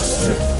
mosse.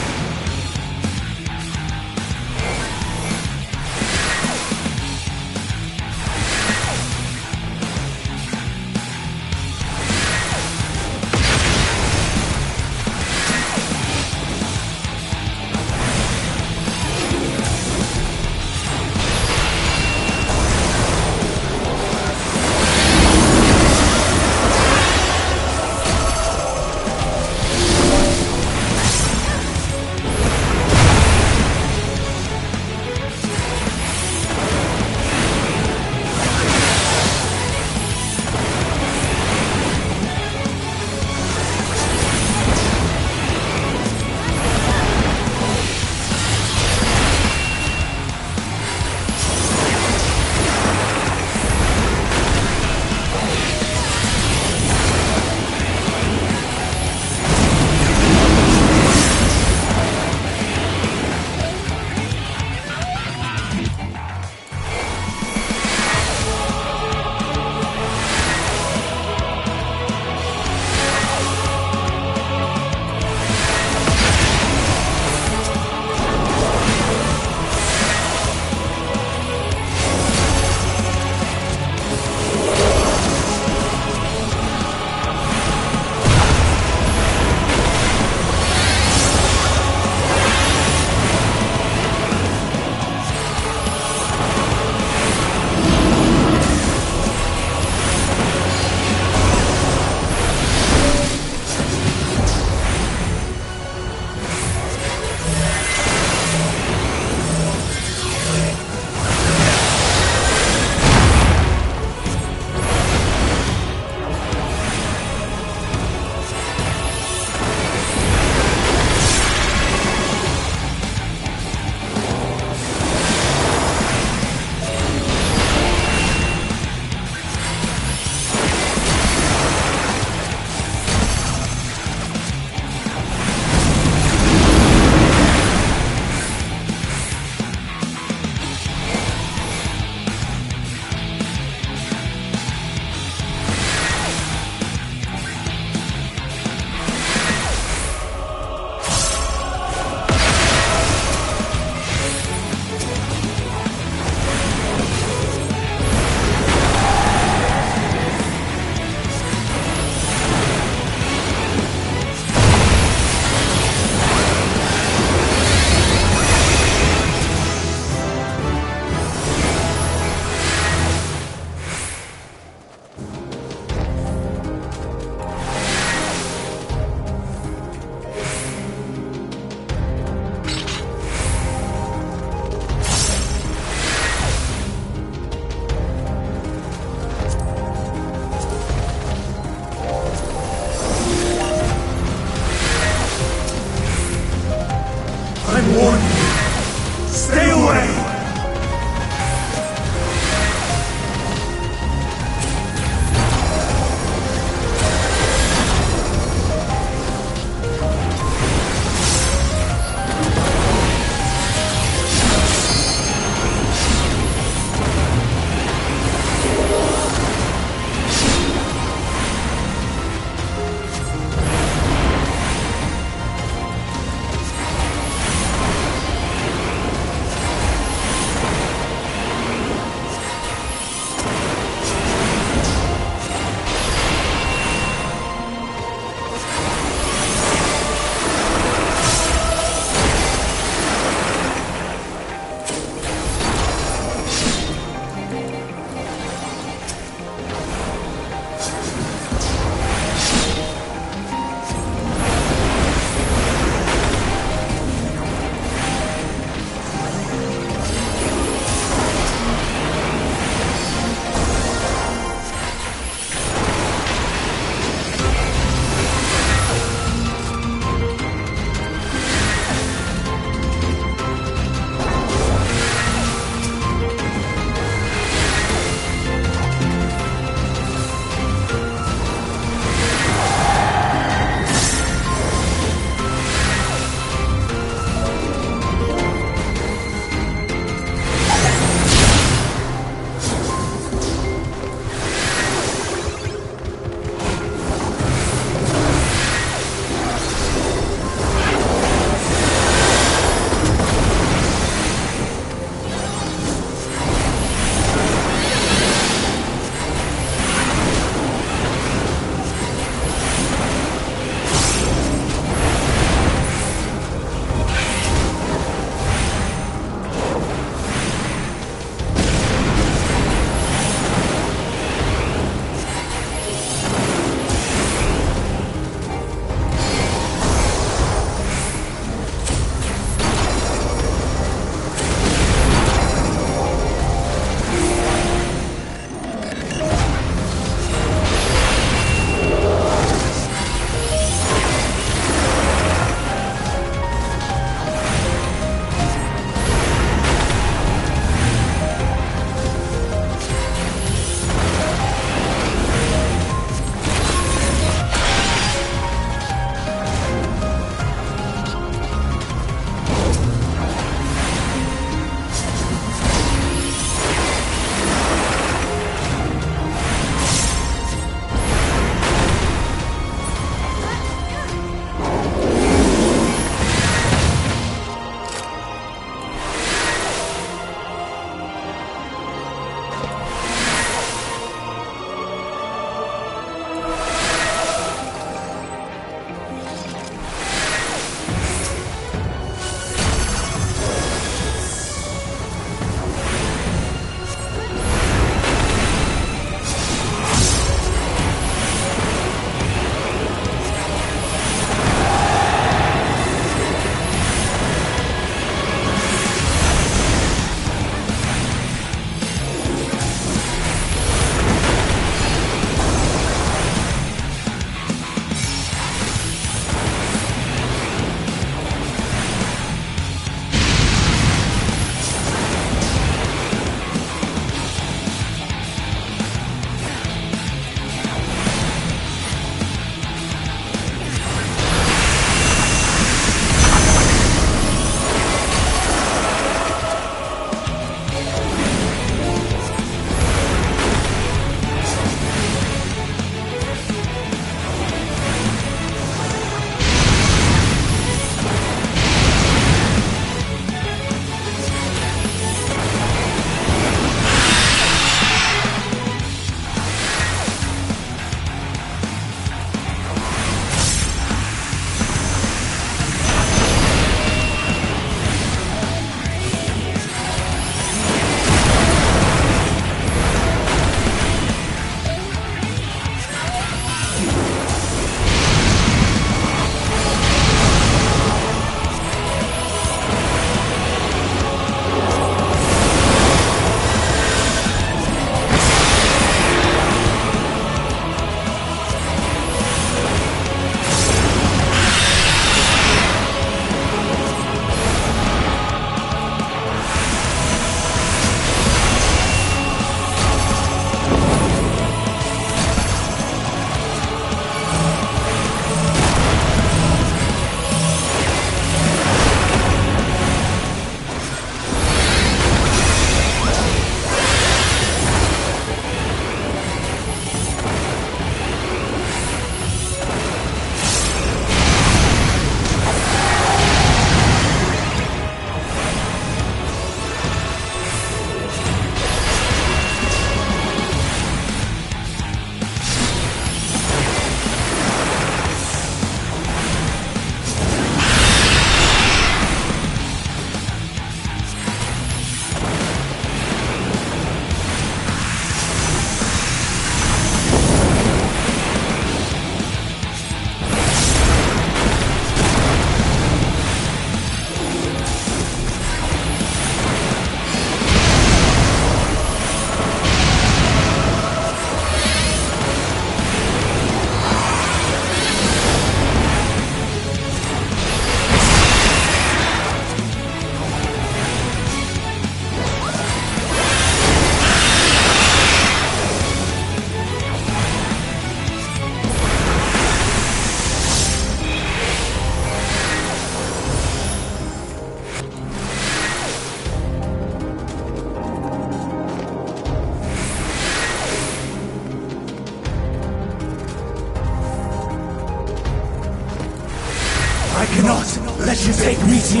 take Mission.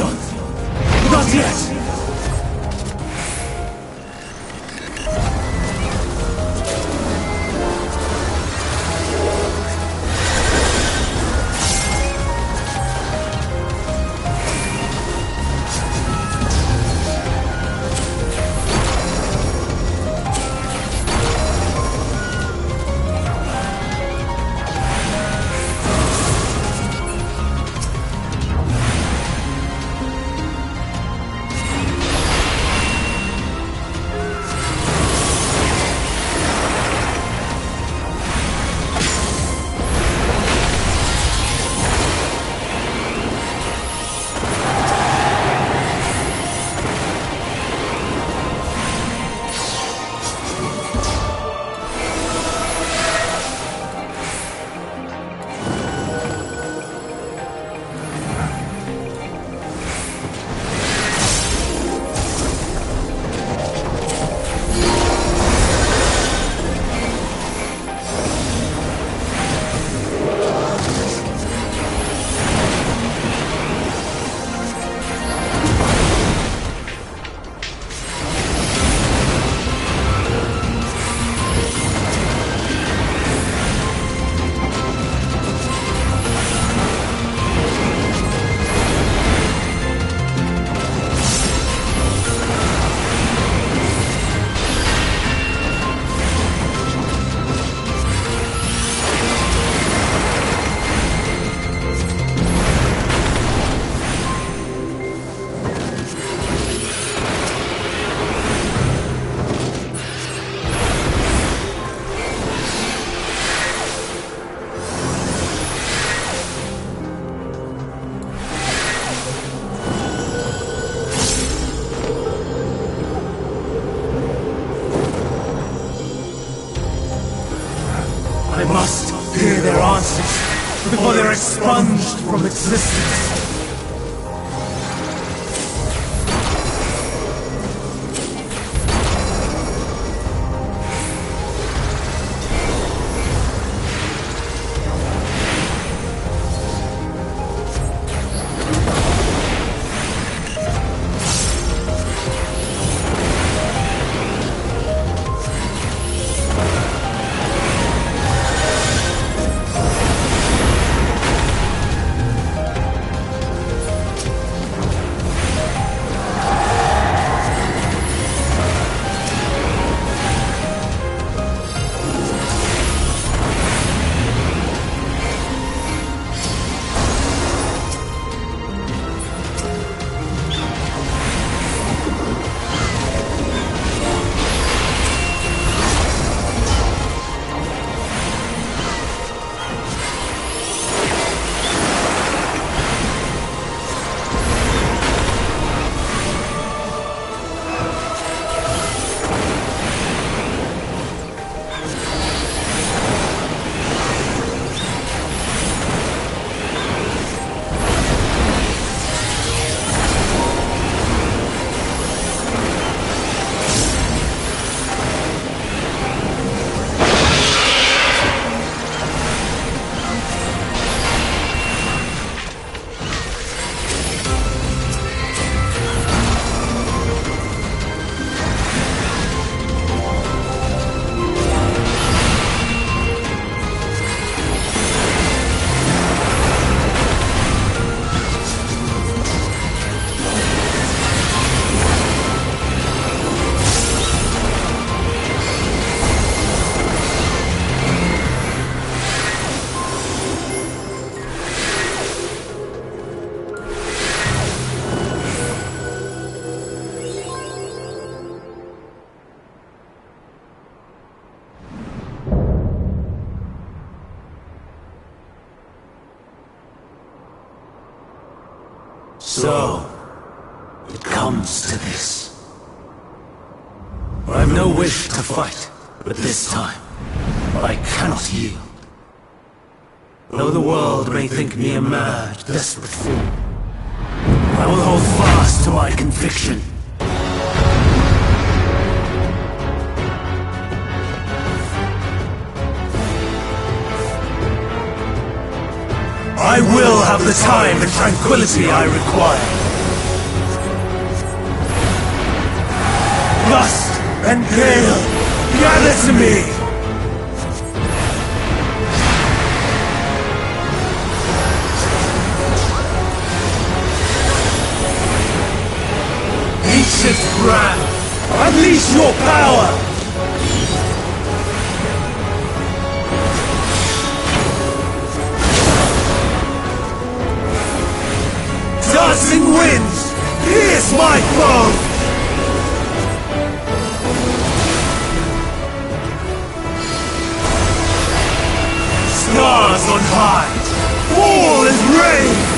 Not yet! I must hear their answers before they're expunged from existence. So, it comes to this. I've no wish to fight, but this time, I cannot yield. Though the world may think me a mad, desperate fool, I will hold fast to my conviction. I will have have the time and tranquility I require. Lust and gale, gather to me! Ancient brand, unleash your power! Dancing winds, pierce my foe! Stars on high, fall as rain!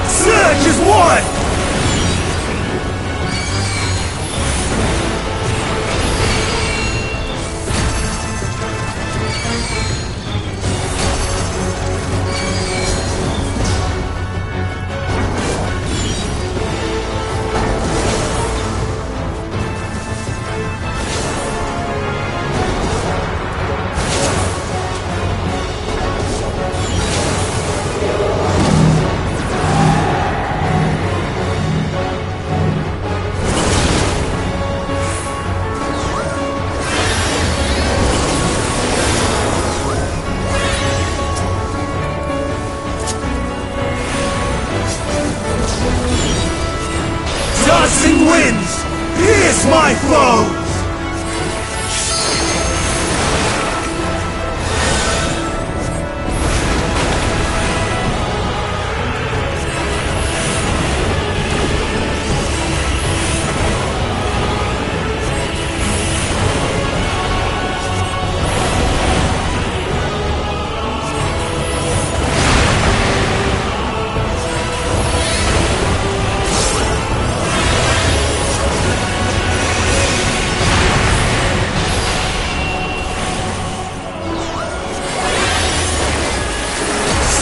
Search as one! Dancing winds, pierce my foes!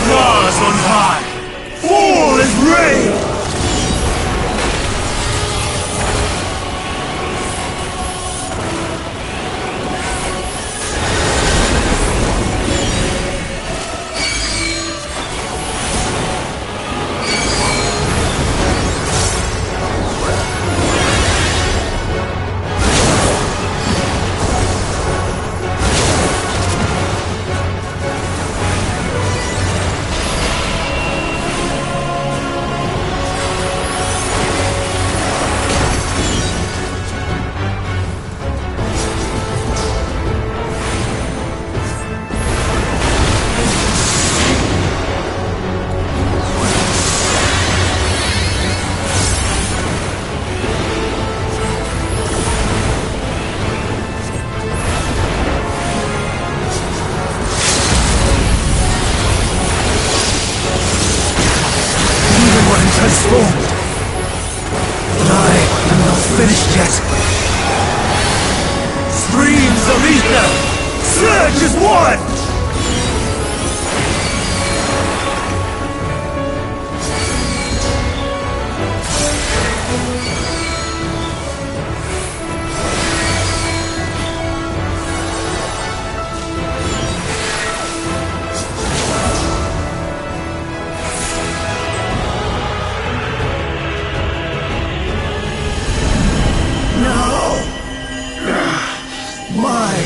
Stars on high, fall as rain! Transformed. But I am not finished yet. Streams of ether, surge as one! My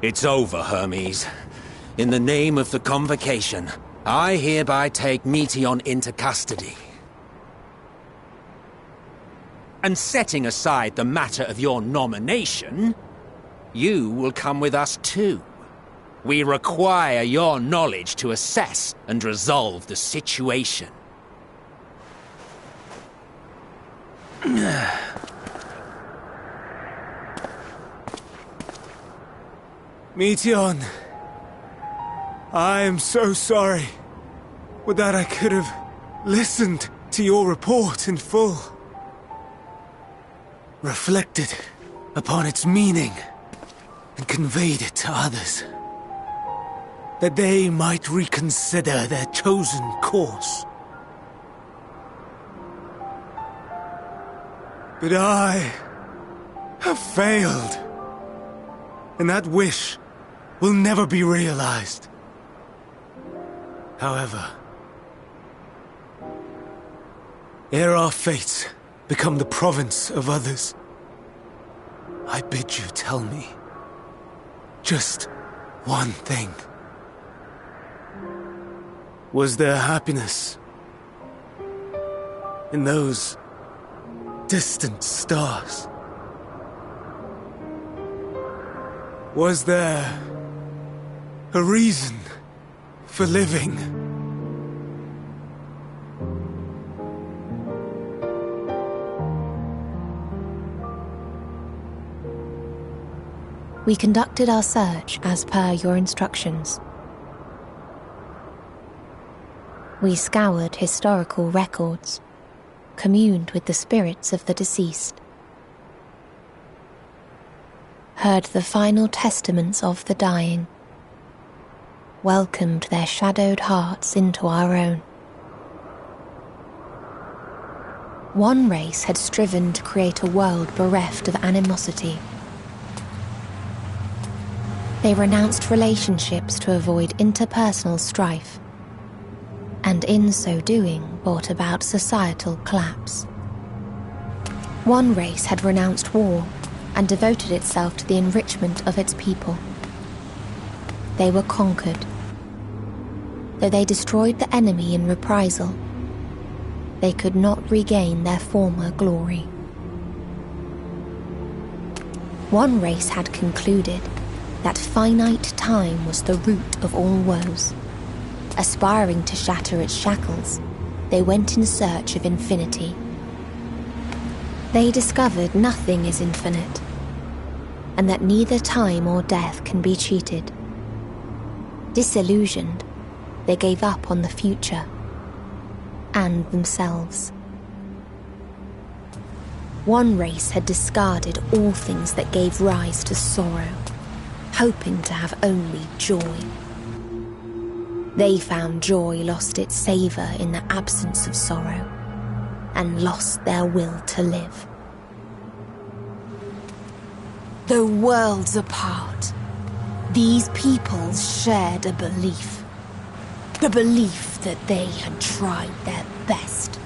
It's over, Hermes. In the name of the Convocation, I hereby take Meteion into custody. And setting aside the matter of your nomination, you will come with us too. We require your knowledge to assess and resolve the situation. Meteion, I am so sorry. Would that I could have listened to your report in full. Reflected upon its meaning and conveyed it to others, that they might reconsider their chosen course. But I have failed, and that wish will never be realized. However, ere our fates become the province of others, I bid you tell me just one thing. Was there happiness in those distant stars? Was there a reason for living? We conducted our search as per your instructions. We scoured historical records, communed with the spirits of the deceased, heard the final testaments of the dying, welcomed their shadowed hearts into our own. One race had striven to create a world bereft of animosity. They renounced relationships to avoid interpersonal strife, and in so doing brought about societal collapse. One race had renounced war and devoted itself to the enrichment of its people. They were conquered. Though they destroyed the enemy in reprisal, they could not regain their former glory. One race had concluded that finite time was the root of all woes. Aspiring to shatter its shackles, they went in search of infinity. They discovered nothing is infinite, and that neither time or death can be cheated. Disillusioned, they gave up on the future and themselves. One race had discarded all things that gave rise to sorrow, hoping to have only joy. They found joy lost its savour in the absence of sorrow, and lost their will to live. Though worlds apart, these peoples shared a belief. The belief that they had tried their best.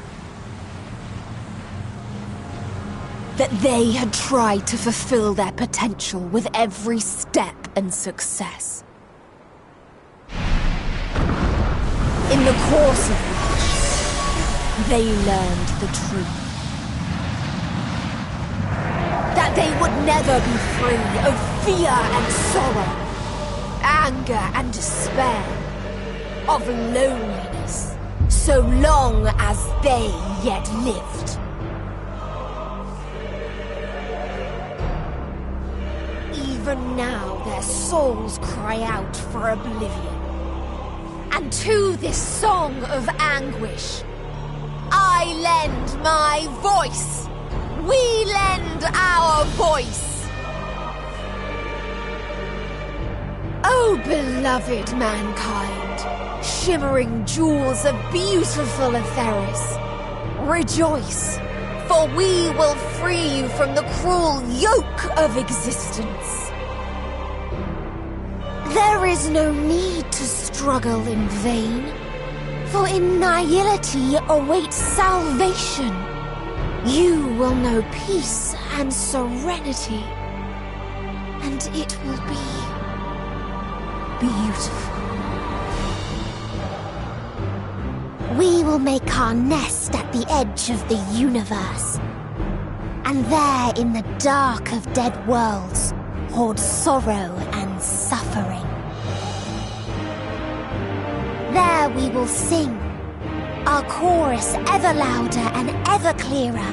That they had tried to fulfill their potential with every step and success. In the course of which, they learned the truth. That they would never be free of fear and sorrow, anger and despair, of loneliness, so long as they yet lived. Even now their souls cry out for oblivion. And to this song of anguish, I lend my voice. We lend our voice. Oh, beloved mankind, shimmering jewels of beautiful Ffxiv, rejoice, for we will free you from the cruel yoke of existence. There is no need to struggle in vain, for in nihility awaits salvation. You will know peace and serenity, and it will be beautiful. We will make our nest at the edge of the universe. And there, in the dark of dead worlds, hoard sorrow and suffering. There we will sing, our chorus ever louder and ever clearer,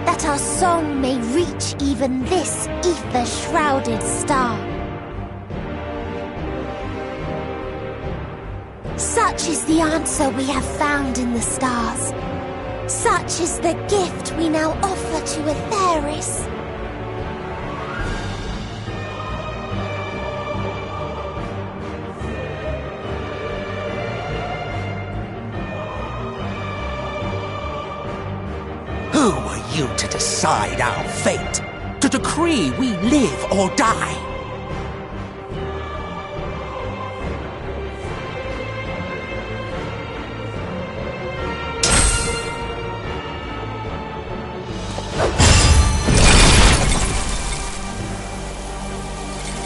that our song may reach even this ether-shrouded star. Such is the answer we have found in the stars. Such is the gift we now offer to Etheris. Who are you to decide our fate? To decree we live or die?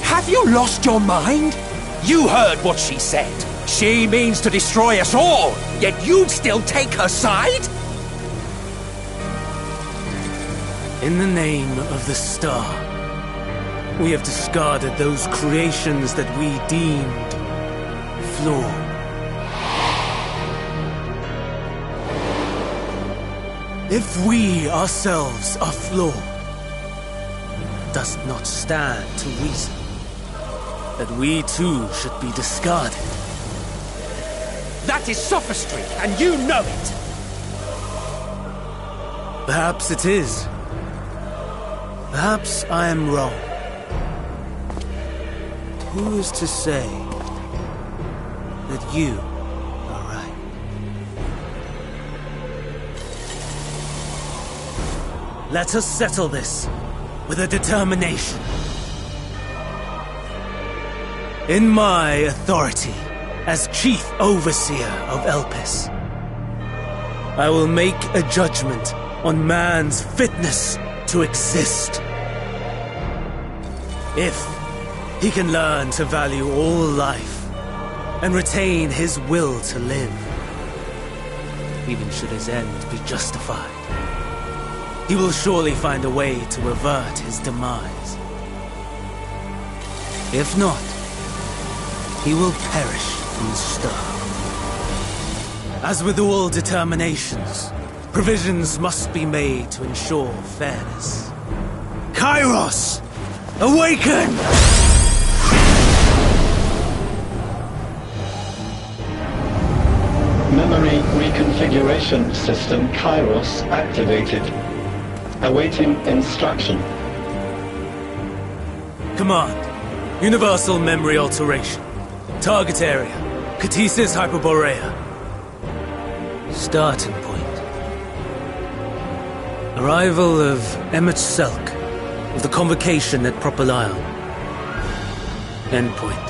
Have you lost your mind? You heard what she said. She means to destroy us all, yet you'd still take her side? In the name of the star, we have discarded those creations that we deemed flawed. If we ourselves are flawed, it does not stand to reason that we too should be discarded. That is sophistry, and you know it! Perhaps it is. Perhaps I am wrong. Who is to say that you are right? Let us settle this with a determination. In my authority as Chief Overseer of Elpis, I will make a judgment on man's fitness to exist. If he can learn to value all life and retain his will to live, even should his end be justified, he will surely find a way to avert his demise. If not, he will perish from the start. As with all determinations, provisions must be made to ensure fairness. Kairos! Awaken! Memory reconfiguration system Kairos activated. Awaiting instruction. Command. Universal memory alteration. Target area. Catesis Hyperborea. Starting point. Arrival of Emmet Selk of the Convocation at Propylion. Endpoint.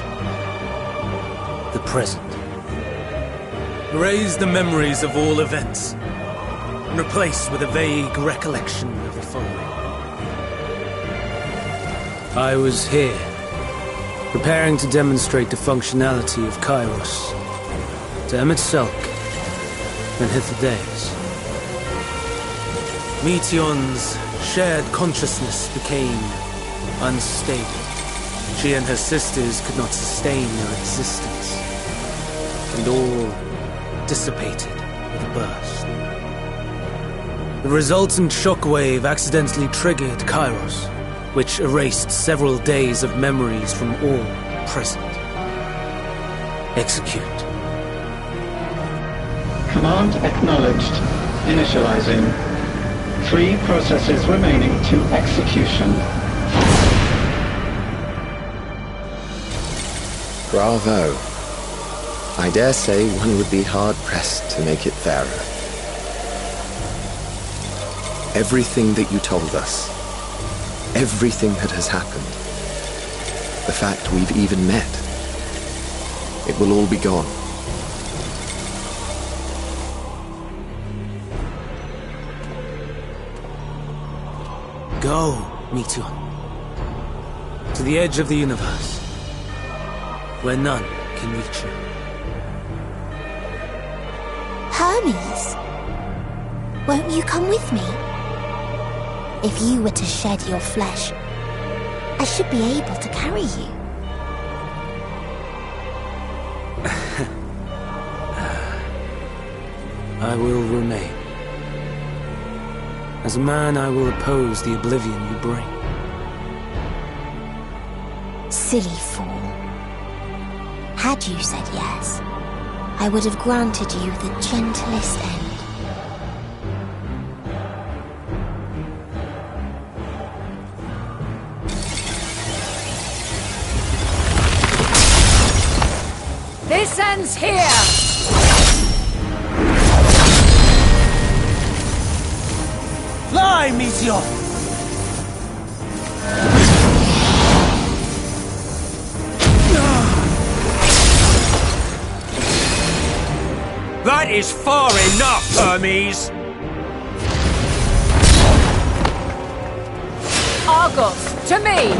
The present. Erase the memories of all events and replace with a vague recollection of the following. I was here, preparing to demonstrate the functionality of Kairos to Emmet Selk and Hitherdays. Meteon's shared consciousness became unstable. She and her sisters could not sustain their existence, and all dissipated with a burst. The resultant shockwave accidentally triggered Kairos, which erased several days of memories from all present. Execute. Command acknowledged. Initializing. 3 processes remaining to execution. Bravo. I dare say one would be hard-pressed to make it fairer. Everything that you told us, everything that has happened, the fact we've even met, it will all be gone. Go, Meteon. To the edge of the universe. where none can reach you. Hermes, won't you come with me? If you were to shed your flesh, I should be able to carry you. I will remain. As a man, I will oppose the oblivion you bring. Silly fool. Had you said yes, I would have granted you the gentlest end. This ends here! Fly, Meteor! That is far enough, Hermes! Argos, to me!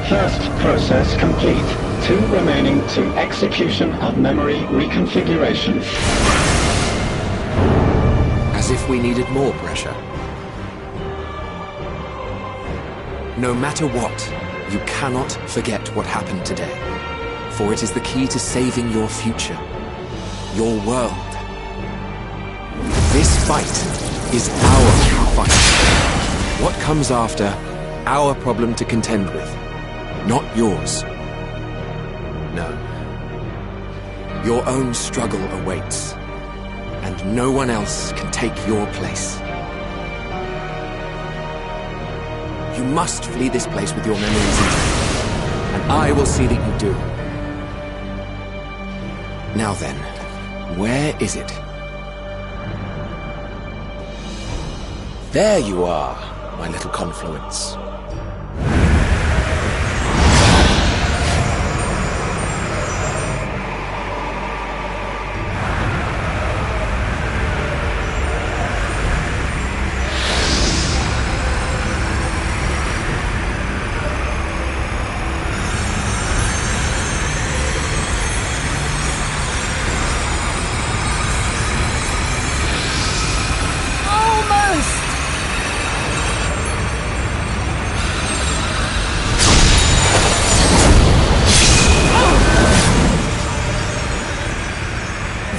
First process complete. 2 remaining to execution of memory reconfiguration. As if we needed more pressure. No matter what, you cannot forget what happened today. For it is the key to saving your future. Your world. This fight is our fight. What comes after, our problem to contend with. Not yours. No. Your own struggle awaits. And no one else can take your place. You must flee this place with your memories intact. And I will see that you do. Now then, where is it? There you are, my little confluence.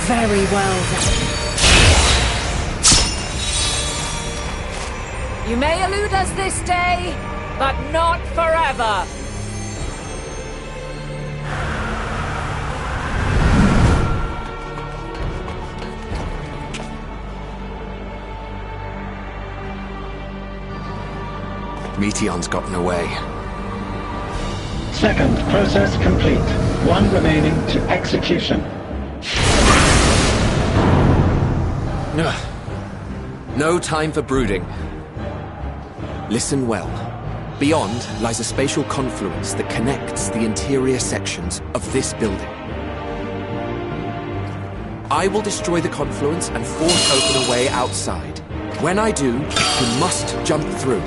Very well then. You may elude us this day, but not forever. Meteon's gotten away. Second process complete. 1 remaining to execution. No time for brooding. Listen well. Beyond lies a spatial confluence that connects the interior sections of this building. I will destroy the confluence and force open a way outside. When I do, you must jump through.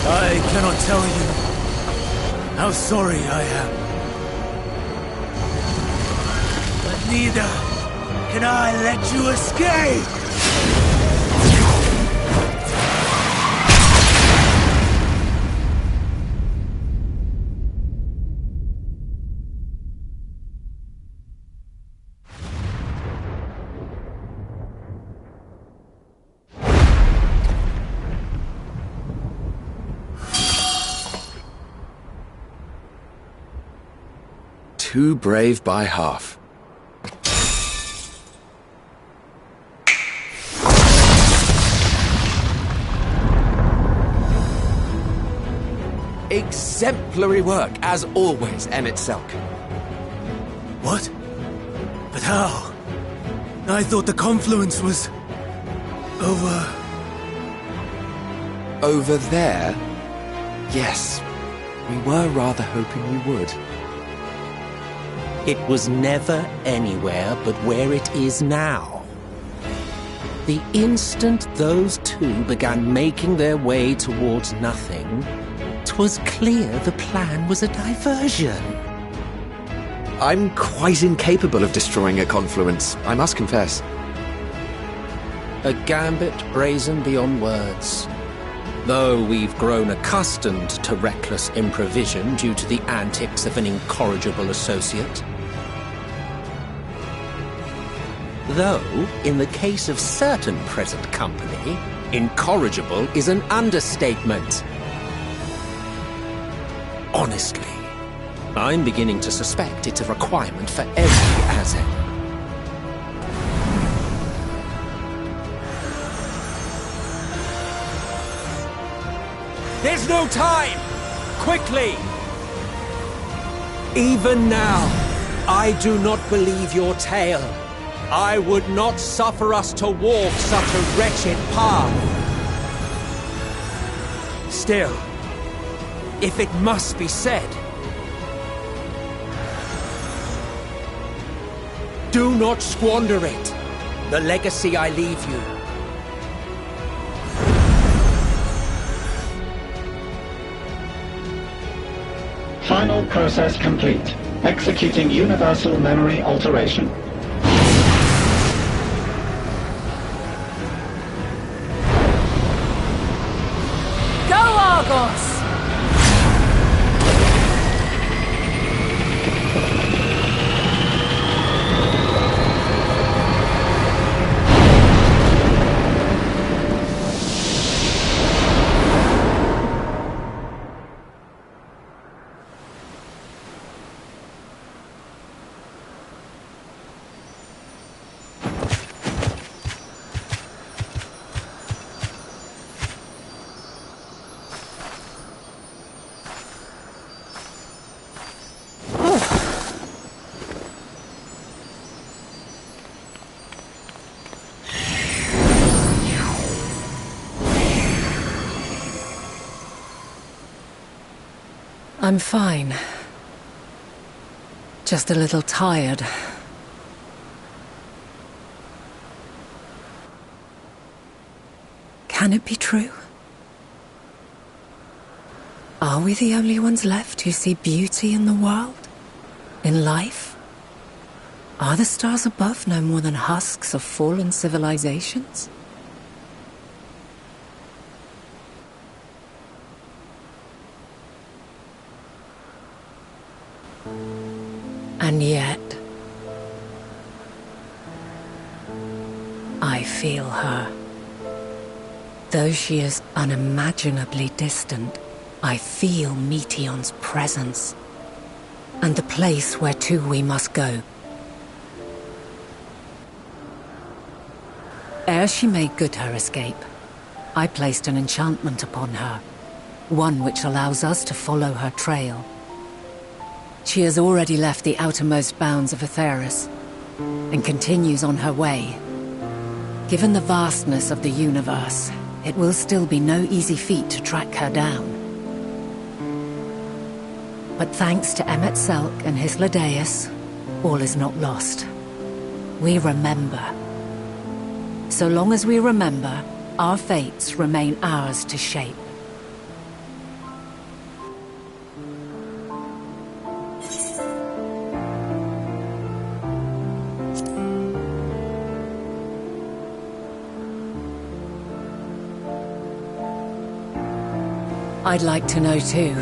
I cannot tell you how sorry I am. But neither can I let you escape! Too brave by half. Exemplary work, as always, Emmett Selk. What? But how? I thought the confluence was... over... Over there? Yes. We were rather hoping you would. It was never anywhere but where it is now. The instant those two began making their way towards nothing, 'twas clear the plan was a diversion. I'm quite incapable of destroying a confluence, I must confess. A gambit brazen beyond words. Though we've grown accustomed to reckless improvision due to the antics of an incorrigible associate. Though, in the case of certain present company, incorrigible is an understatement. Honestly, I'm beginning to suspect it's a requirement for every asset. There's no time! Quickly! Even now, I do not believe your tale. I would not suffer us to walk such a wretched path. Still, if it must be said, do not squander it, the legacy I leave you. Final process complete. Executing universal memory alteration. Go, Argos! I'm fine. Just a little tired. Can it be true? Are we the only ones left who see beauty in the world? In life? Are the stars above no more than husks of fallen civilizations? And yet, I feel her. Though she is unimaginably distant, I feel Meteion's presence, and the place where to we must go. Ere she made good her escape, I placed an enchantment upon her, one which allows us to follow her trail. She has already left the outermost bounds of Aetheris, and continues on her way. Given the vastness of the universe, it will still be no easy feat to track her down. But thanks to Emet-Selch and Hythlodaeus, all is not lost. We remember. So long as we remember, our fates remain ours to shape. I'd like to know too.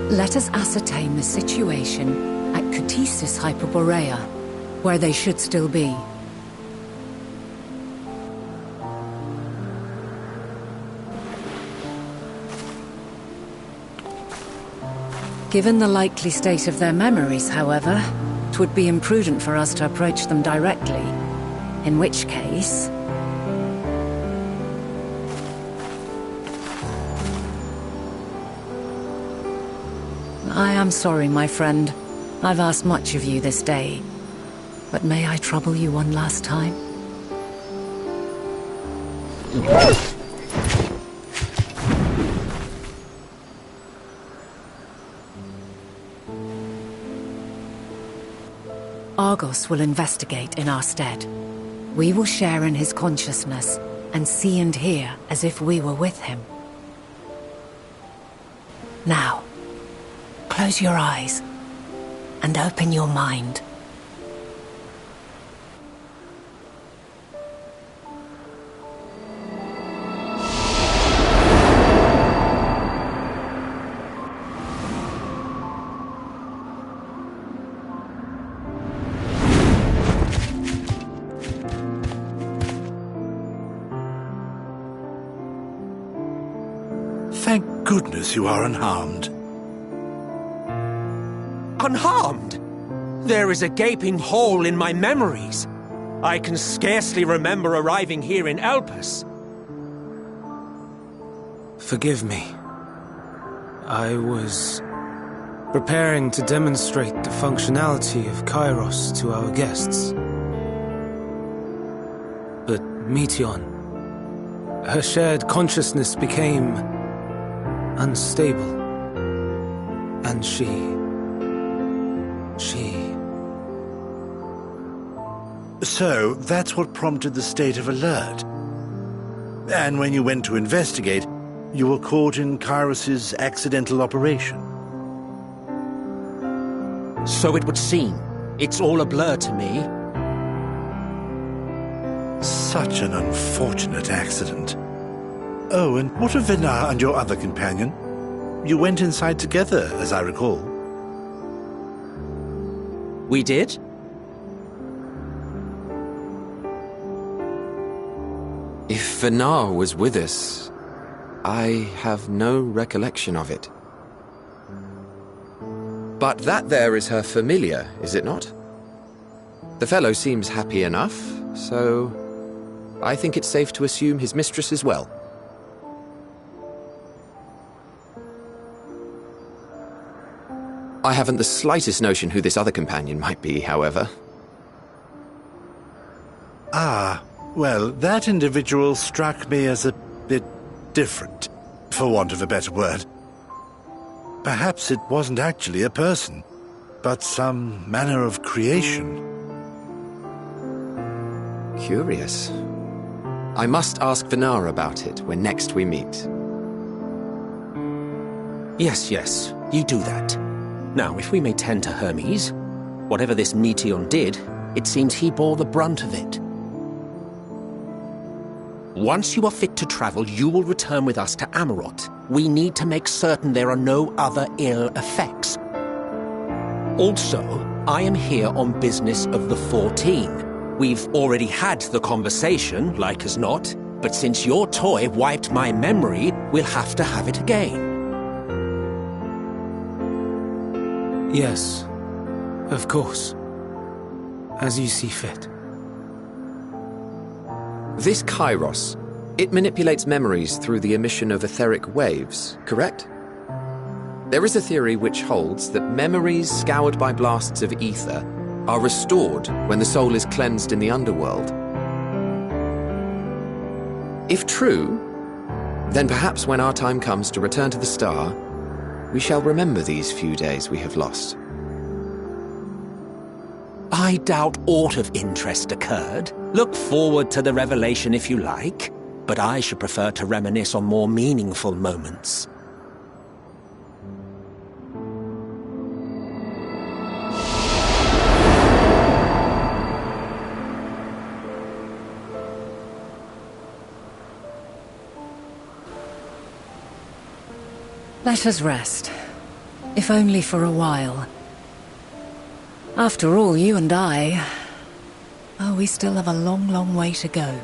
Let us ascertain the situation at Kutisis Hyperborea, where they should still be. Given the likely state of their memories, however, it would be imprudent for us to approach them directly. In which case... I am sorry, my friend. I've asked much of you this day. But may I trouble you one last time? Argos will investigate in our stead. We will share in his consciousness and see and hear as if we were with him. Now, close your eyes and open your mind. Thank goodness you are unharmed. Unharmed? There is a gaping hole in my memories. I can scarcely remember arriving here in Elpis. Forgive me. I was preparing to demonstrate the functionality of Kairos to our guests. But Meteon, her shared consciousness became unstable. And she... So, that's what prompted the state of alert. And when you went to investigate, you were caught in Kairos's accidental operation. So it would seem. It's all a blur to me. Such an unfortunate accident. Oh, and what of Vinar and your other companion? You went inside together, as I recall. We did? If Vinar was with us, I have no recollection of it. But that there is her familiar, is it not? The fellow seems happy enough, so I think it's safe to assume his mistress as well. I haven't the slightest notion who this other companion might be, however. Ah, well, that individual struck me as a bit different, for want of a better word. Perhaps it wasn't actually a person, but some manner of creation. Curious. I must ask Vinar about it when next we meet. Yes, you do that. Now, if we may tend to Hermes, whatever this Meteon did, it seems he bore the brunt of it. Once you are fit to travel, you will return with us to Amarot. We need to make certain there are no other ill effects. Also, I am here on business of the 14. We've already had the conversation, like as not, but since your toy wiped my memory, we'll have to have it again. Yes, of course. As you see fit. This Kairos, it manipulates memories through the emission of etheric waves, correct? There is a theory which holds that memories scoured by blasts of ether are restored when the soul is cleansed in the underworld. If true, then perhaps when our time comes to return to the star, we shall remember these few days we have lost. I doubt aught of interest occurred. Look forward to the revelation if you like, but I should prefer to reminisce on more meaningful moments. Let us rest, if only for a while. After all, you and I... Oh, we still have a long, long way to go.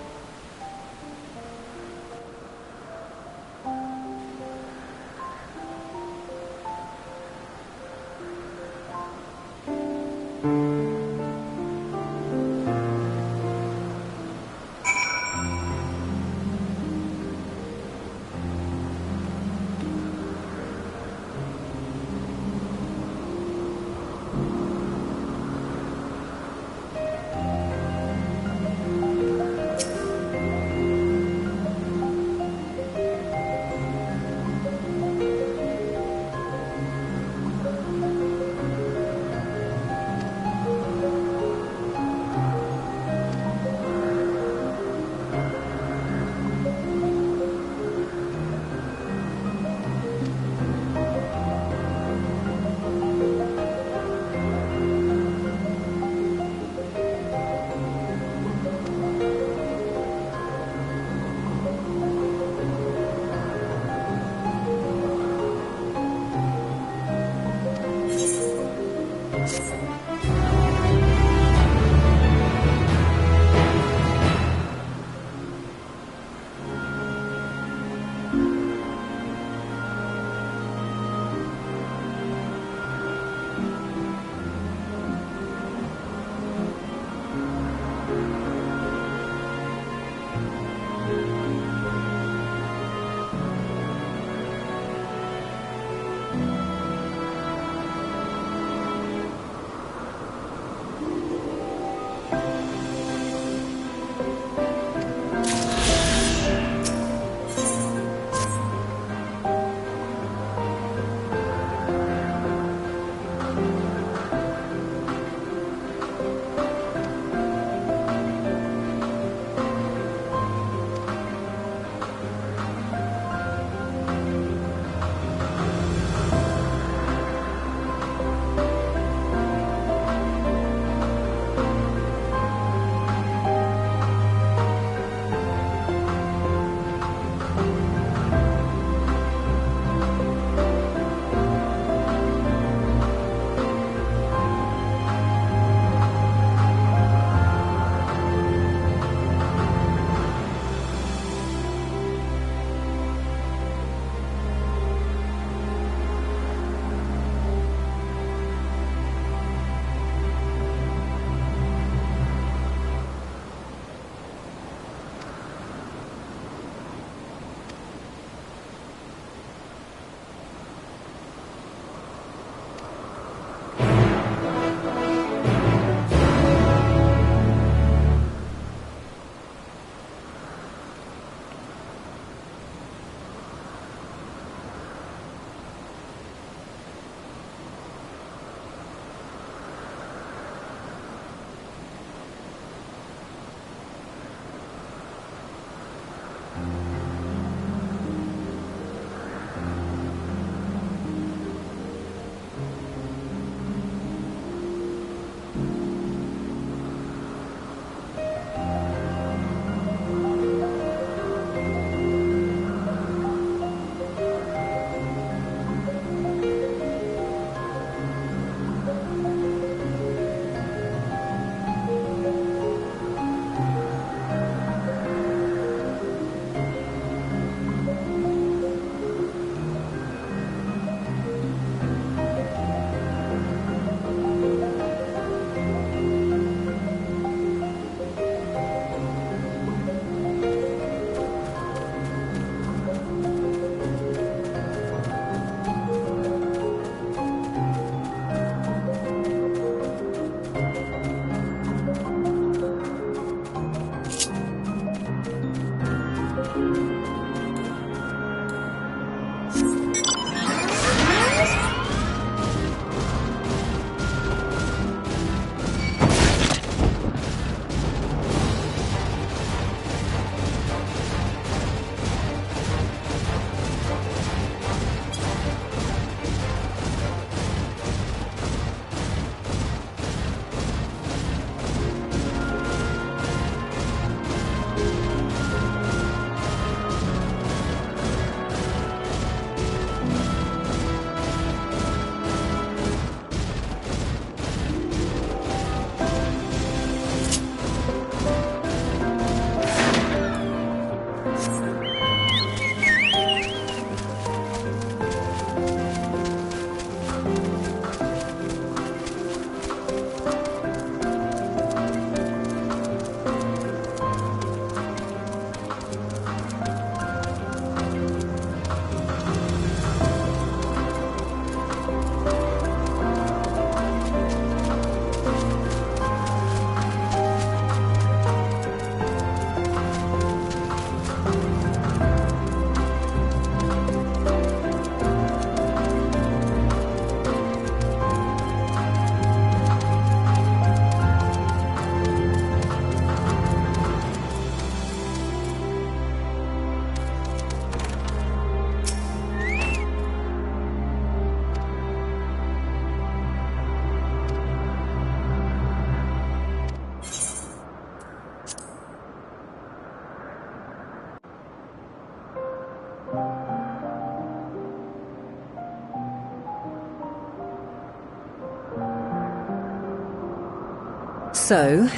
So,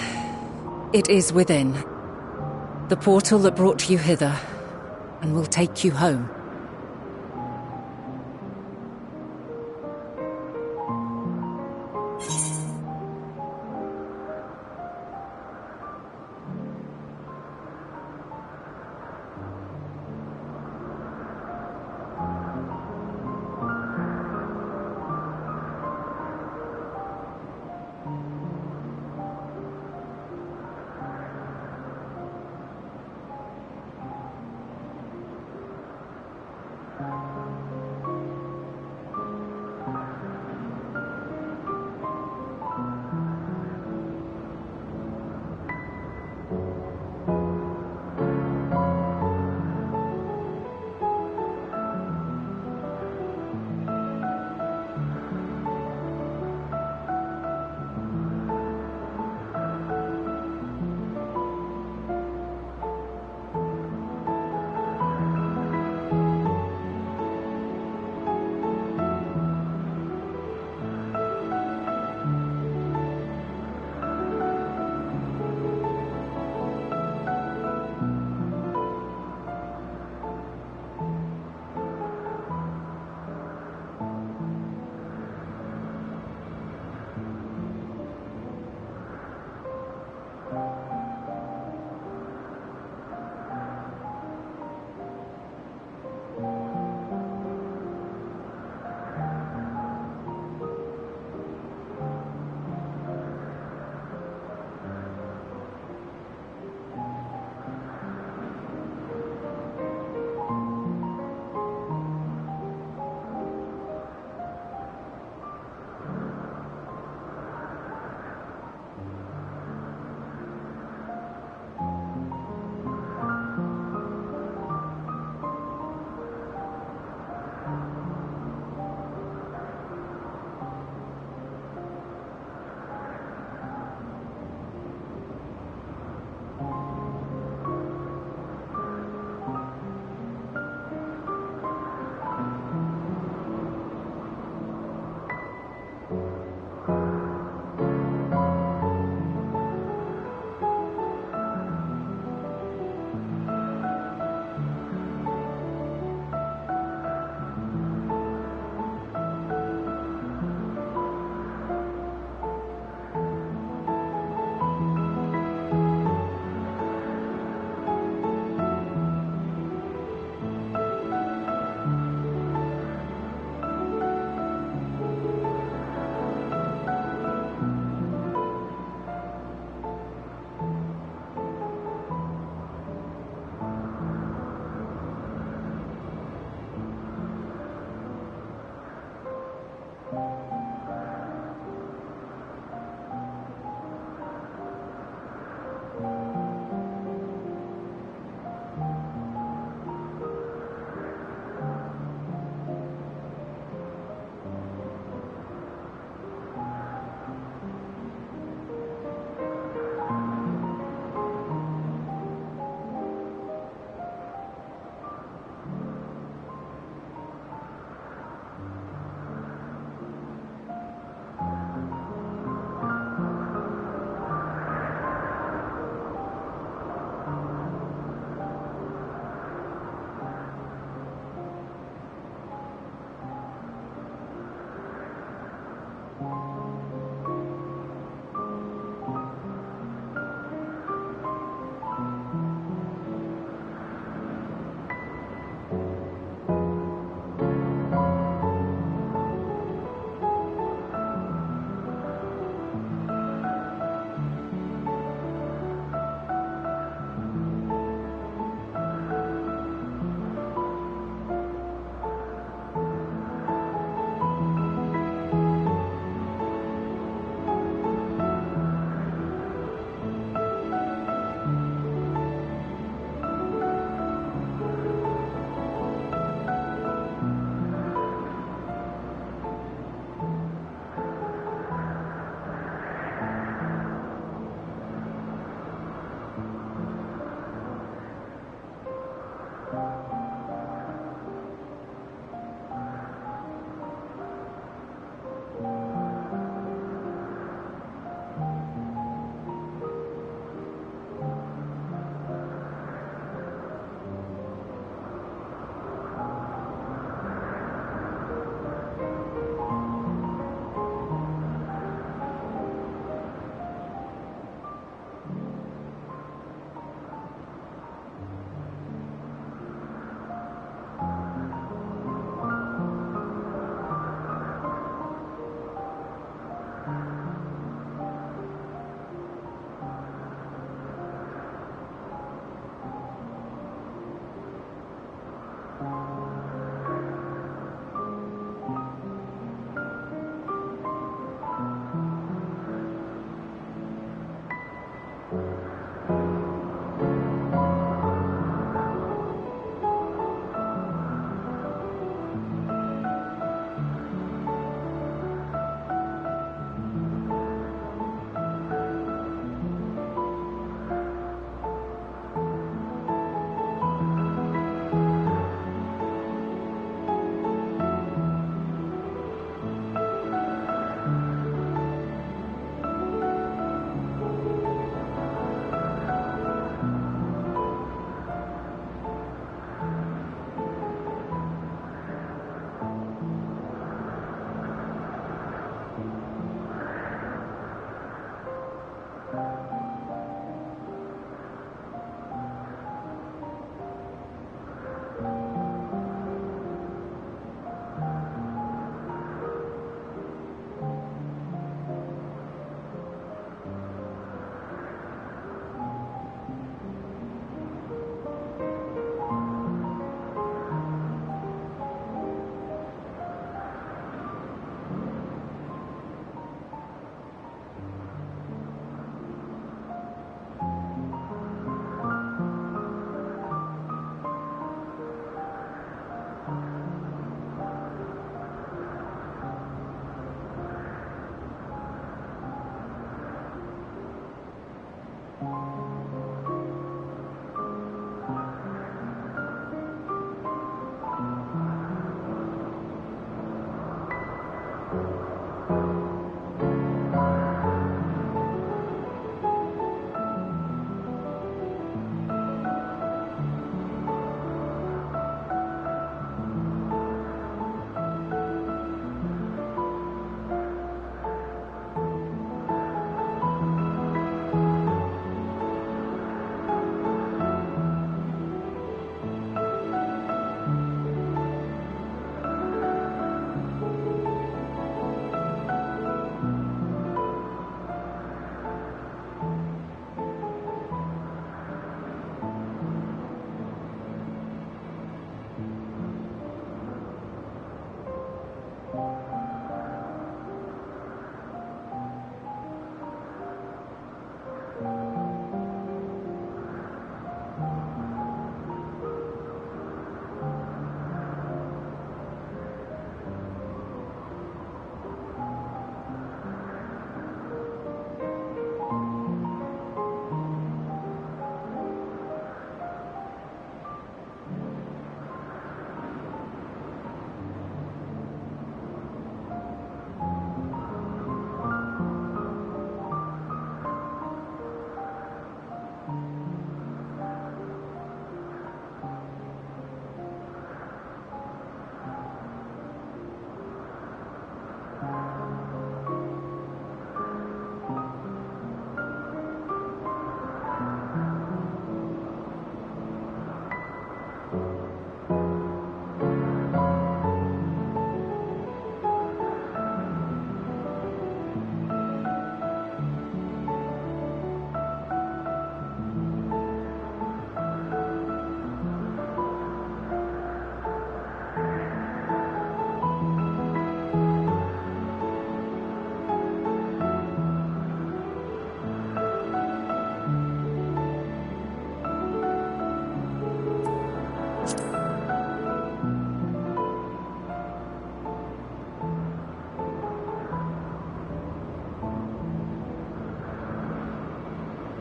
it is within. The portal that brought you hither, and will take you home.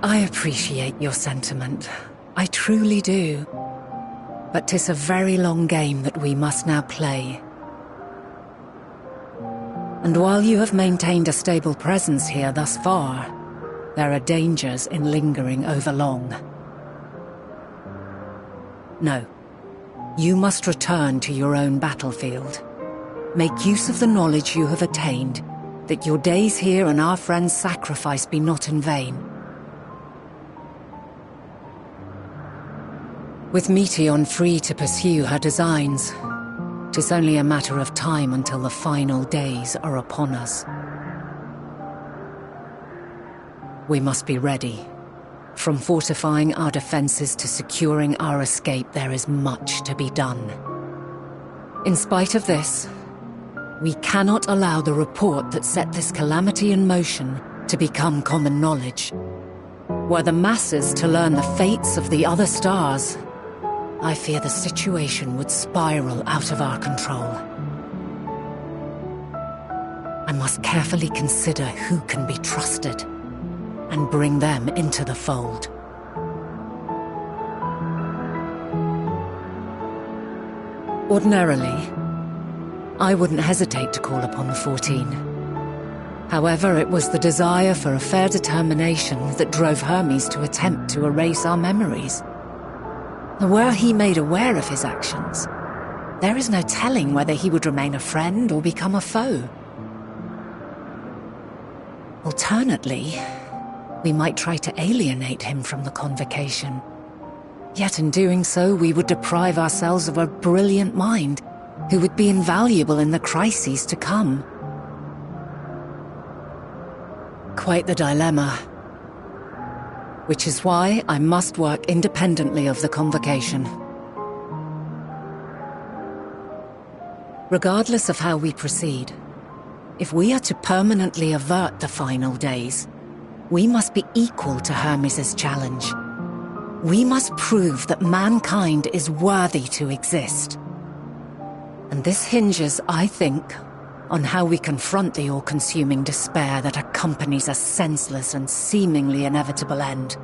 I appreciate your sentiment. I truly do. But 'tis a very long game that we must now play. And while you have maintained a stable presence here thus far, there are dangers in lingering over long. No. You must return to your own battlefield. Make use of the knowledge you have attained, that your days here and our friends' sacrifice be not in vain. With Meteion free to pursue her designs, 'tis only a matter of time until the final days are upon us. We must be ready. From fortifying our defenses to securing our escape, there is much to be done. In spite of this, we cannot allow the report that set this calamity in motion to become common knowledge. Were the masses to learn the fates of the other stars, I fear the situation would spiral out of our control. I must carefully consider who can be trusted and bring them into the fold. Ordinarily, I wouldn't hesitate to call upon the 14. However, it was the desire for a fair determination that drove Hermes to attempt to erase our memories. Were he made aware of his actions, there is no telling whether he would remain a friend or become a foe. Alternately, we might try to alienate him from the convocation. Yet in doing so, we would deprive ourselves of a brilliant mind who would be invaluable in the crises to come. Quite the dilemma. Which is why I must work independently of the convocation. Regardless of how we proceed, if we are to permanently avert the final days, we must be equal to Hermes' challenge. We must prove that mankind is worthy to exist. And this hinges, I think, on how we confront the all-consuming despair that accompanies a senseless and seemingly inevitable end.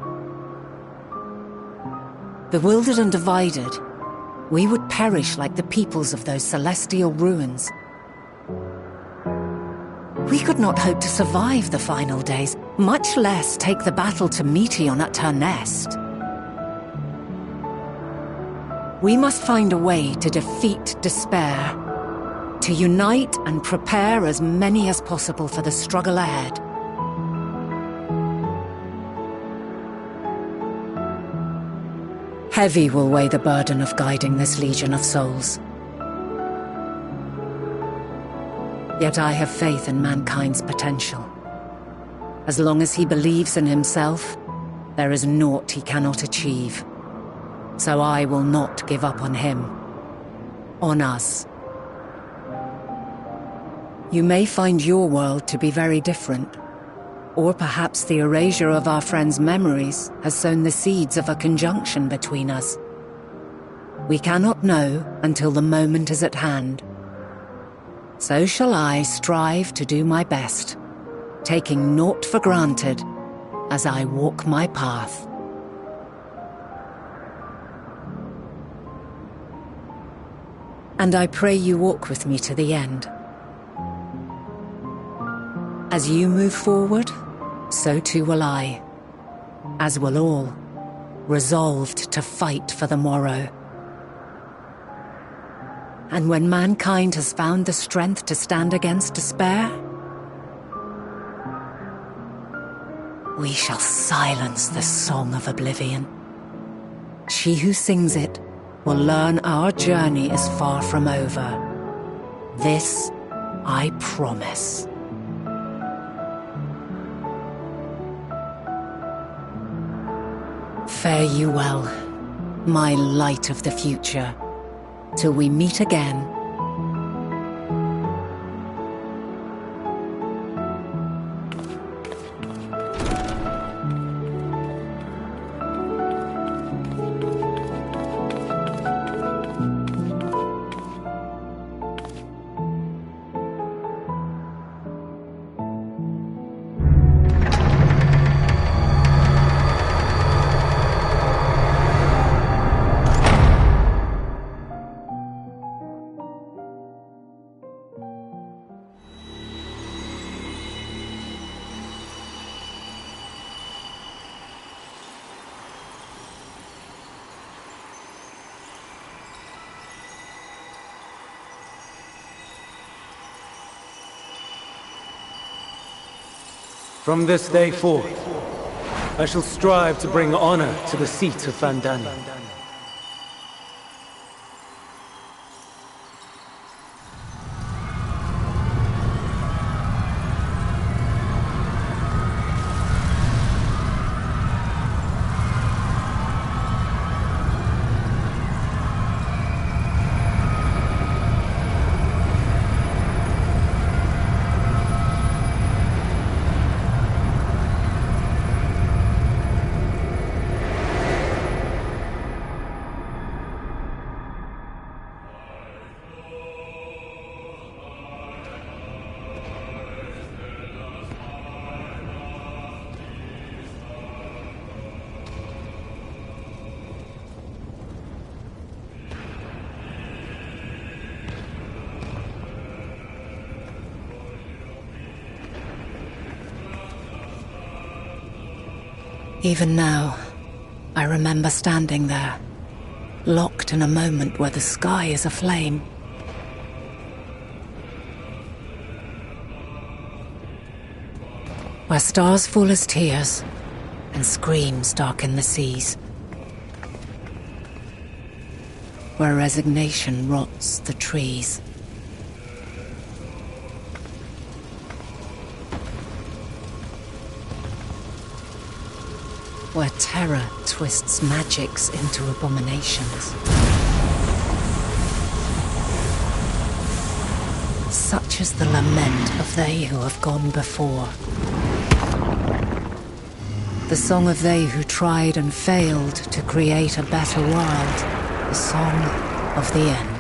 Bewildered and divided, we would perish like the peoples of those celestial ruins. We could not hope to survive the final days, much less take the battle to Meteion at her nest. We must find a way to defeat despair, to unite and prepare as many as possible for the struggle ahead. Heavy will weigh the burden of guiding this legion of souls. Yet I have faith in mankind's potential. As long as he believes in himself, there is naught he cannot achieve. So I will not give up on him, on us. You may find your world to be very different, or perhaps the erasure of our friends' memories has sown the seeds of a conjunction between us. We cannot know until the moment is at hand. So shall I strive to do my best, taking naught for granted as I walk my path. And I pray you walk with me to the end. As you move forward, so too will I, as will all, resolved to fight for the morrow. And when mankind has found the strength to stand against despair, we shall silence the song of oblivion. She who sings it will learn our journey is far from over. This I promise. Fare you well, my light of the future, till we meet again. From this day forth, I shall strive to bring honor to the seat of Vandani. Even now, I remember standing there, locked in a moment where the sky is aflame. Where stars fall as tears, and screams darken the seas. Where resignation rots the trees. Where terror twists magics into abominations. Such is the lament of they who have gone before. The song of they who tried and failed to create a better world. The song of the end.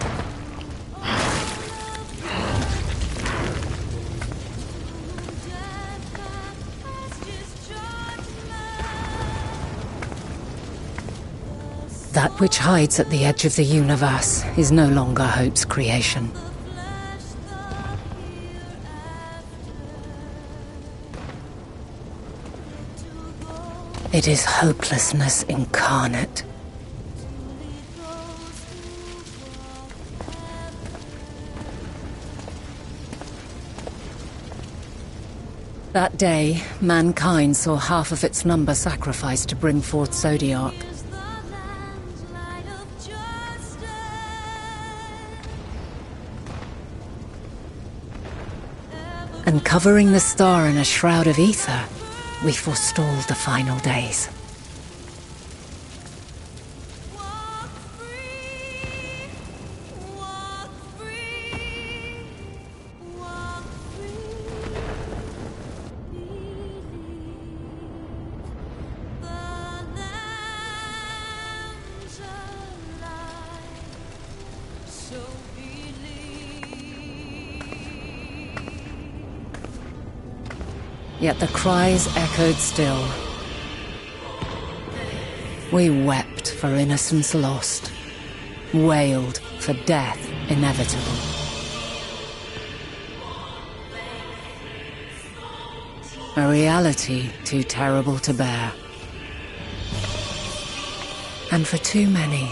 That which hides at the edge of the universe is no longer hope's creation. It is hopelessness incarnate. That day, mankind saw half of its number sacrificed to bring forth Zodiac. And covering the star in a shroud of ether, we forestalled the final days. Yet the cries echoed still. We wept for innocence lost, wailed for death inevitable. A reality too terrible to bear. And for too many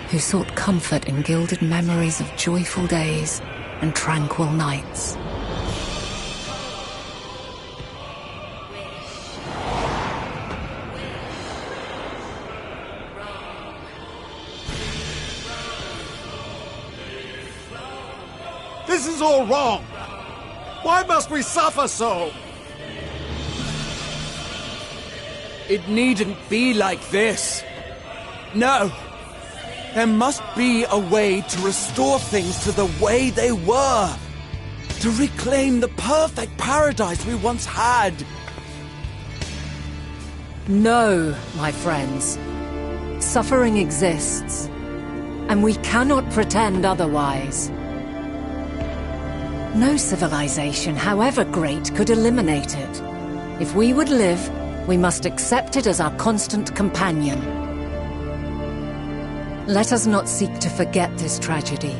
who sought comfort in gilded memories of joyful days and tranquil nights. This is all wrong! Why must we suffer so? It needn't be like this. No. There must be a way to restore things to the way they were. To reclaim the perfect paradise we once had. No, my friends. Suffering exists, and we cannot pretend otherwise. No civilization, however great, could eliminate it. If we would live, we must accept it as our constant companion. Let us not seek to forget this tragedy.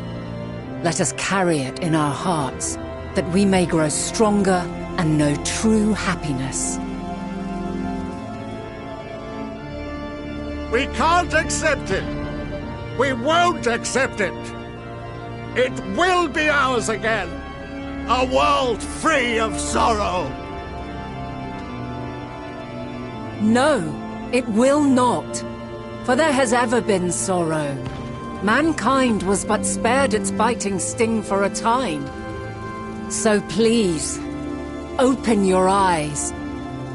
Let us carry it in our hearts, that we may grow stronger and know true happiness. We can't accept it! We won't accept it! It will be ours again! A world free of sorrow! No, it will not. For there has ever been sorrow. Mankind was but spared its biting sting for a time. So please, open your eyes.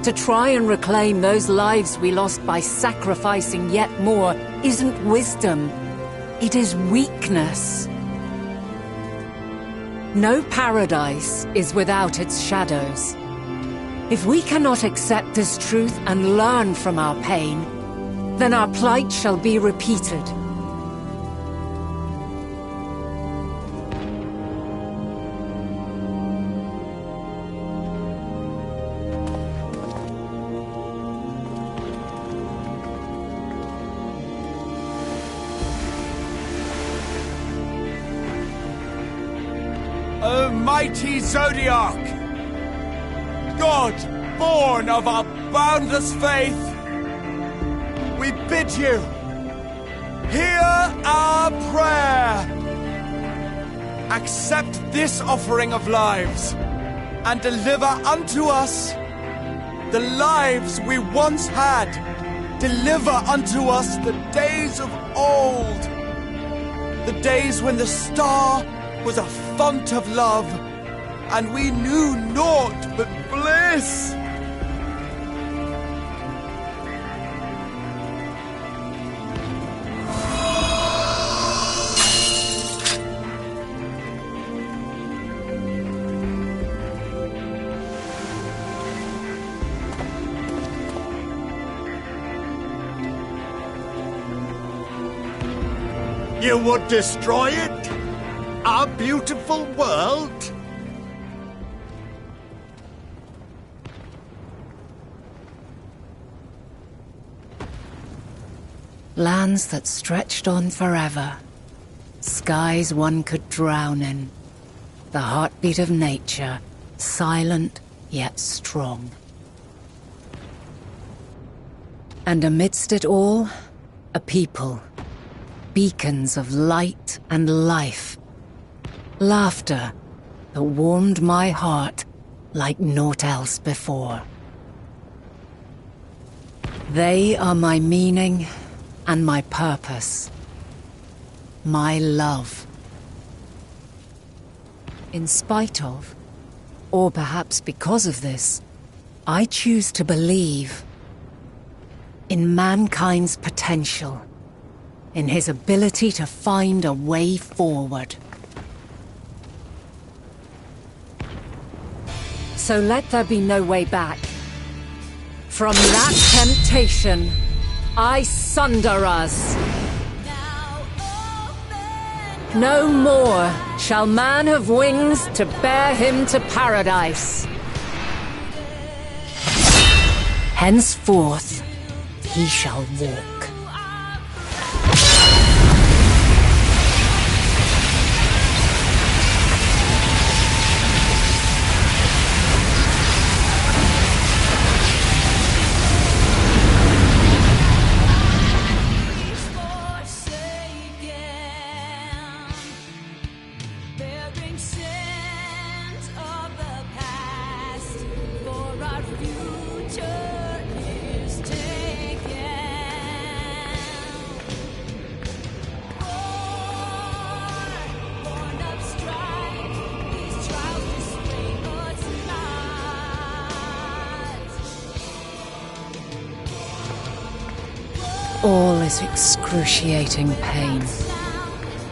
To try and reclaim those lives we lost by sacrificing yet more isn't wisdom. It is weakness. No paradise is without its shadows. If we cannot accept this truth and learn from our pain, then our plight shall be repeated. O mighty Zodiac! God, born of our boundless faith, we bid you, hear our prayer. Accept this offering of lives, and deliver unto us the lives we once had. Deliver unto us the days of old, the days when the star was a font of love, and we knew naught but bliss. You would destroy it? Our beautiful world? Lands that stretched on forever. Skies one could drown in. The heartbeat of nature, silent yet strong. And amidst it all, a people. Beacons of light and life. Laughter that warmed my heart like naught else before. They are my meaning and my purpose. My love. In spite of, or perhaps because of this, I choose to believe in mankind's potential. In his ability to find a way forward. So let there be no way back. From that temptation, I sunder us. No more shall man have wings to bear him to paradise. Henceforth, he shall walk. All is excruciating pain.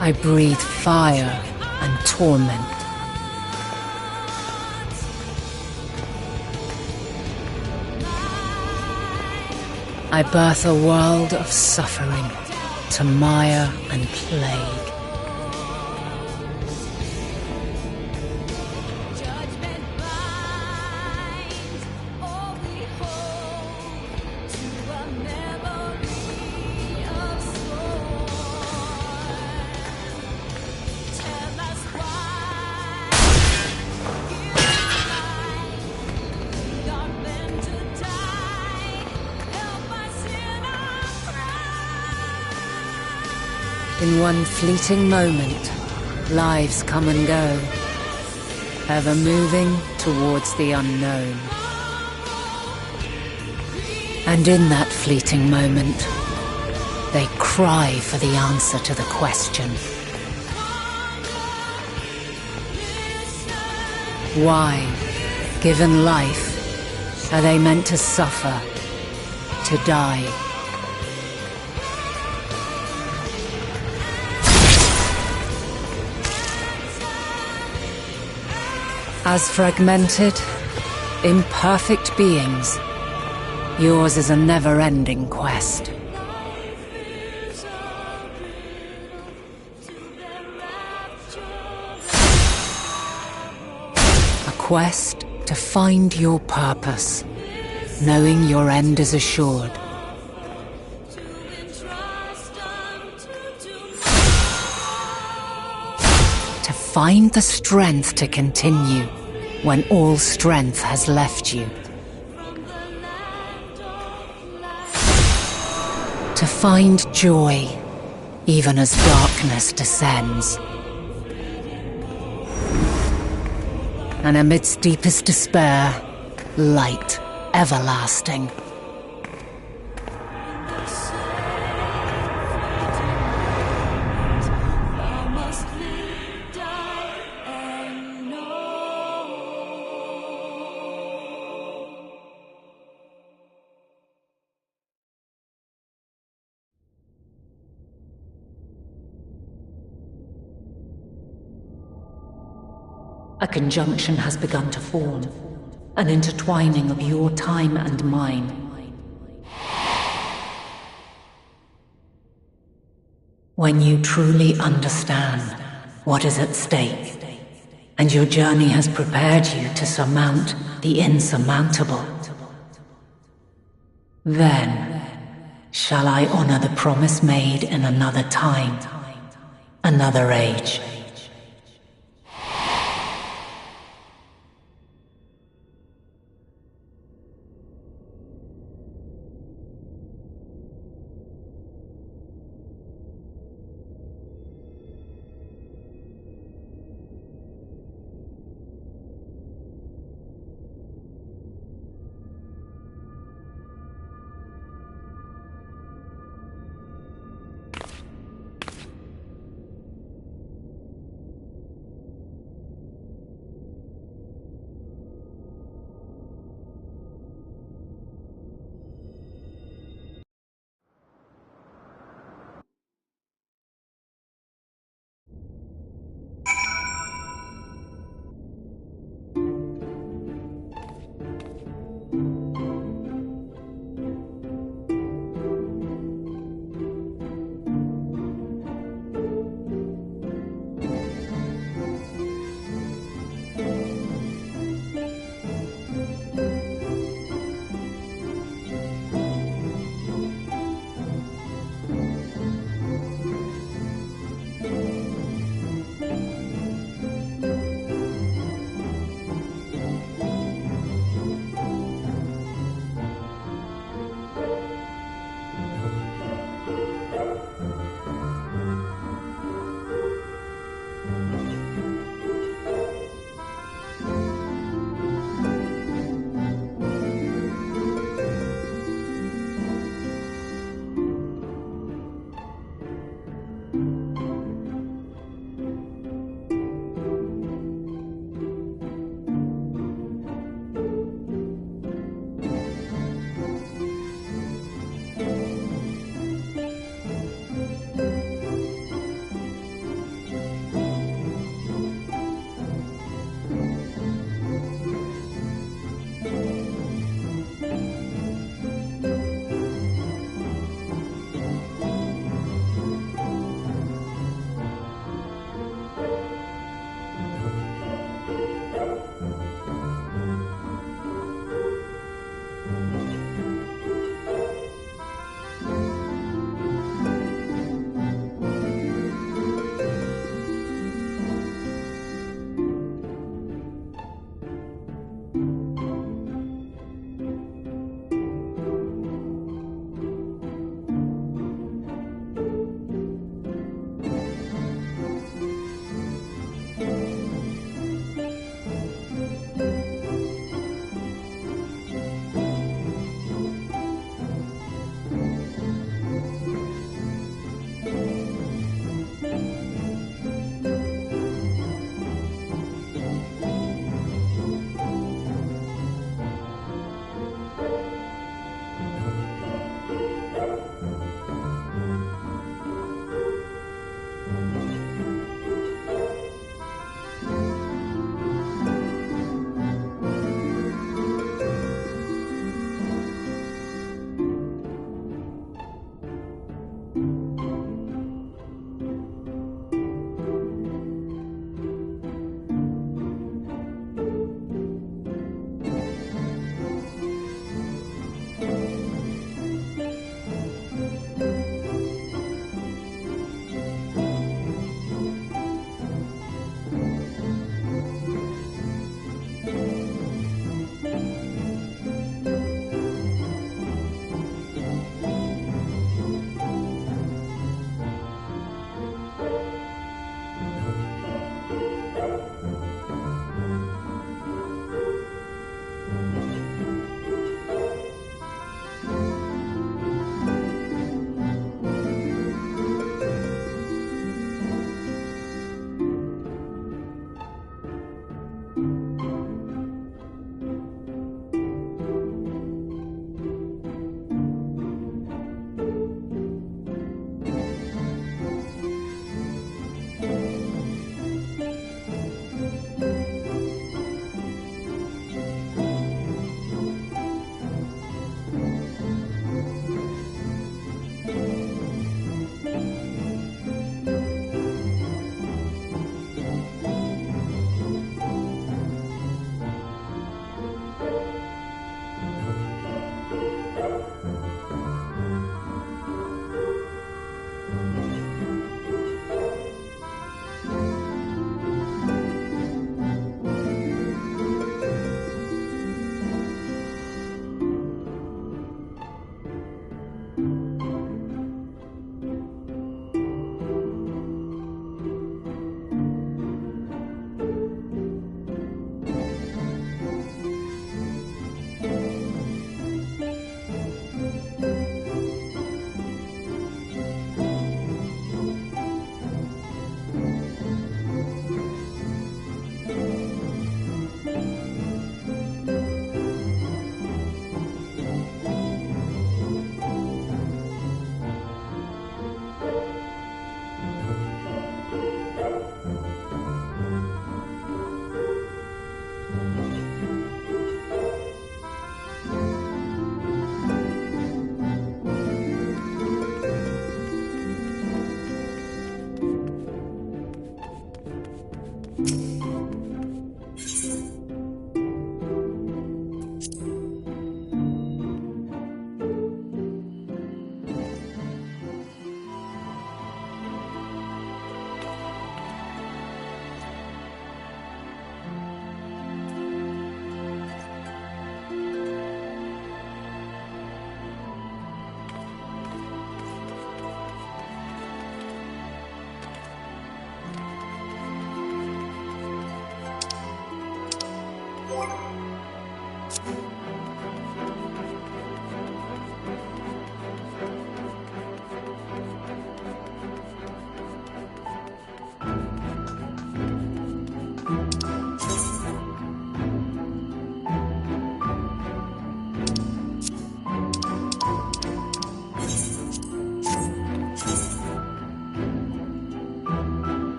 I breathe fire and torment. I birth a world of suffering to mire and plague. In one fleeting moment, lives come and go, ever moving towards the unknown. And in that fleeting moment, they cry for the answer to the question. Why, given life, are they meant to suffer, to die? As fragmented, imperfect beings, yours is a never-ending quest. A quest to find your purpose, knowing your end is assured. To find the strength to continue when all strength has left you. To find joy, even as darkness descends. And amidst deepest despair, light everlasting. A conjunction has begun to form, an intertwining of your time and mine. When you truly understand what is at stake, and your journey has prepared you to surmount the insurmountable, then shall I honor the promise made in another time, another age.